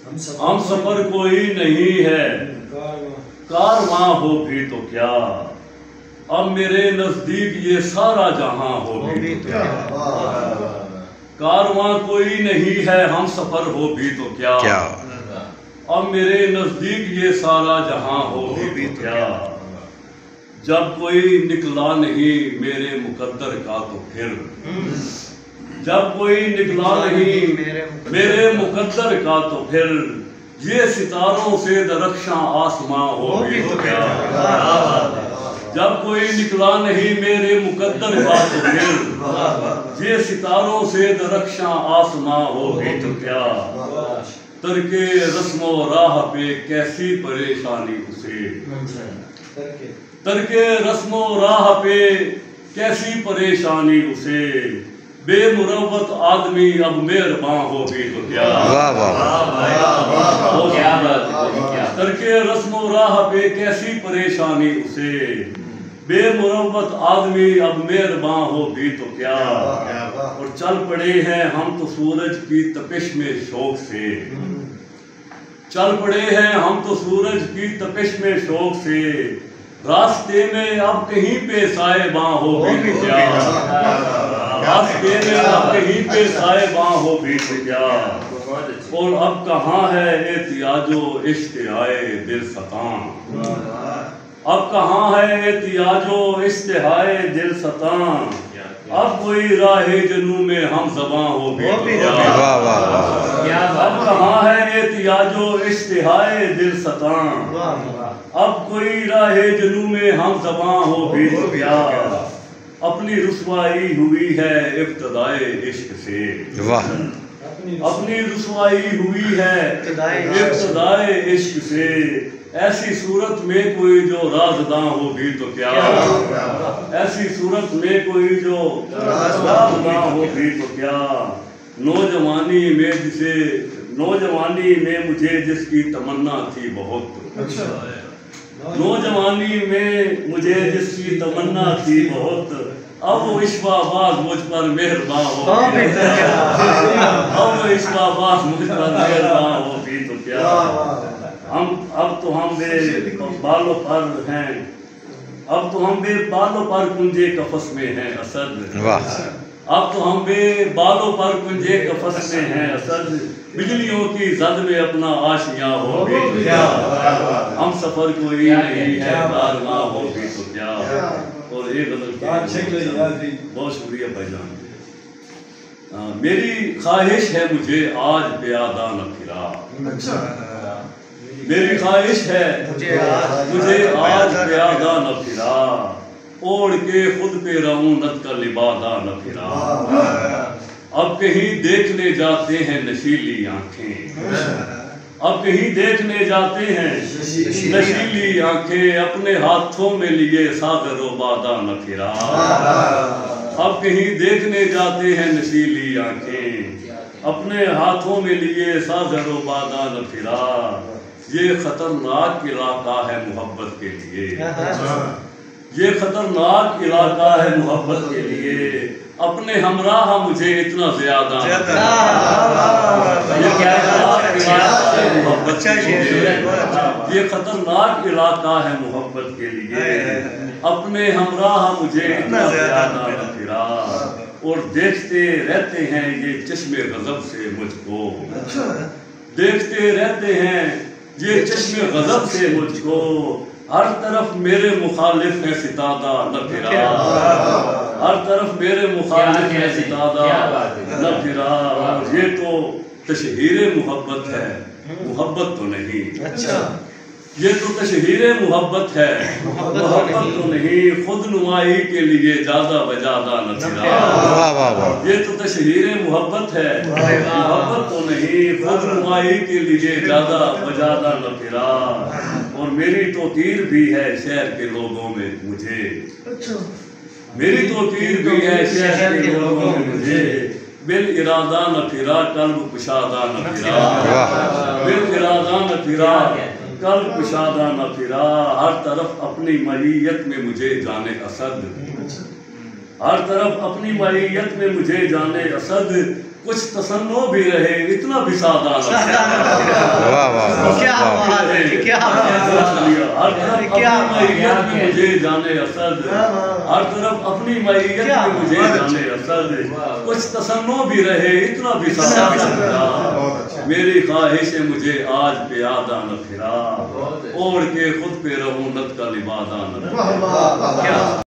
ہم سفر کوئی نہیں ہے، کارواں ہو بھی تو کیا، اب میرے نزدیک یہ سارا جہاں ہو بھی تو کیا، کارواں کوئی نہیں ہے، ہم سفر ہو بھی تو کیا، اب میرے نزدیک یہ سارا جہاں ہو بھی تو کیا، جب کوئی نکلا نہیں میرے مقدر کا تو پھر، جب کوئی نکلا نہیں میرے مقدر کا تو پھر، یہ ستاروں سے درخشاں آسماں ہو بھی تو کیا، جب کوئی نکلا نہیں میرے مقدر کا تو پھر، یہ ستاروں سے درخشاں آسماں ہو بھی تو کیا، ترک رسم و راہ پہ کیسی پریشانی اسے، ترک رسم و راہ پہ کیسی پریشانی اسے، بے مروت آدمی اب مہرباں ہو بھی تو کیا، ترک رسم و راہ پہ کیسی پریشانی اسے، بے مروت آدمی اب مہرباں ہو بھی تو کیا، اور چل پڑے ہیں ہم تو سورج کی تپش میں شوق سے، چل پڑے ہیں ہم تو سورج کی تپش میں شوق سے، راستے میں اب کہیں پہ سائباں ہو بھی تو کیا، راستے میں اب کہیں پہ سائباں ہو بھی تو کیا، اور اب کہاں ہے احتیاج و اشتہائے دل ستاں، اب کہاں ہے احتیاج و اشتہائے دل ستاں، اب کوئی راہ جنوں میں ہم زباں ہو بھی تو کیا، اب کہاں ہے احتیاج و اشتہائے دل ستاں، اب کوئی راہ جنوں میں ہم زباں ہو بھی تو کیا، اپنی رسوائی ہوئی ہے ابتدائے عشق سے، اپنی رسوائی ہوئی ہے ابتدائے عشق سے، ایسی صورت میں کوئی جو رازداں ہو بھی تو کیا، ایسی صورت میں کوئی جو رازداں ہو بھی تو کیا، نوجوانی میں مجھے جس کی تمنا تھی بہت، نوجوانی میں مجھے جس کی تمنا تھی بہت، اب وہ عشقہ باز مجھ پر مہرباں ہو بھی تو کیا، اب وہ عشقہ باز مجھ پر مہرباں ہو بھی تو کیا، اب تو ہم بے بالوں پر ہیں، اب تو ہم بے بالوں پر کنجے قفس میں ہیں اسد، اب تو ہم بے بالوں پر کنجے قفس میں ہیں اسد، بجلیوں کی زد میں اپنا آشیاں ہو بھی تو کیا، ہم سفر کوئی نہیں ہے کارواں ہو بھی تو کیا، اور ایک غزل بہت شکریہ بھائی جان، میری خواہش ہے مجھے آج پیادہ نہ پھرا، میری خواہش ہے مجھے آج پیادہ نہ پھرا، اوڑھ کے خود پہ رعونت کا لبادہ نہ پھرا، اب کہیں دیکھنے جاتے ہیں نشیلی آنکھیں، اب کہیں دیکھنے جاتے ہیں نشیلی آنکھیں، اپنے ہاتھوں میں لیے ساغر و بادہ نہ پھرا، اب کہیں دیکھنے جاتے ہیں نشیلی آنکھیں، اپنے ہاتھوں میں لیے ساغر و بادہ نہ پھرا، یہ خطرناک علاقہ ہے محبت کے لیے، یہ خطرناک علاقہ ہے محبت کے لیے، اپنے ہمراہ مجھے اتنا زیادہ یہ خطرناک علاقہ ہے محبت کے لیے، اپنے ہمراہ مجھے اتنا زیادہ نہ پھرا، اور دیکھتے رہتے ہیں یہ چشم غضب سے مجھ کو، دیکھتے رہتے ہیں یہ چشم غضب سے مجھ کو، ہر طرف میرے مخالف ہے ستادہ نہ پھرا، ہر طرف میرے مخالف ہے ستادہ نہ پھرا، یہ تو تشہیر محبت ہے، محبت تو نہیں، یہ تو تشہیر محبت ہے، محبت تو نہیں، خود نمائی کے لیے زیادہ بجادہ نہ پھرا، یہ تو تشہیر محبت ہے، محبت تو نہیں، خود نمائی کے لیے زیادہ بجادہ نہ پھرا، اور میری توقیر بھی ہے شہر کے لوگوں میں مجھے، میری توقیر بھی ہے شہر کے لوگوں میں مجھے، بالارادہ نہ پھرا قلب کشادہ نہ پھرا، بالارادہ نہ پھرا قلب کشادہ نہ پھرا، ہر طرف اپنی معیت میں مجھے جانے اسد، ہر طرف اپنی معیت میں مجھے جانے اسد، کچھ تسنو بھی رہے اتنا بھی سادہ نہ واہ واہ کیا بات ہے، کیا بات ہے۔ ہر طرف اپنی معیت میں مجھے جانے اسد، ہر طرف اپنی معیت میں مجھے جانے اسد، کچھ تسنو بھی رہے اتنا بھی سادہ نہ پھرا، میری خواہش ہے مجھے آج پیادہ نہ پھرا، اوڑھ کے خود پہ رہوں نت کا لبادہ نہ پھرا۔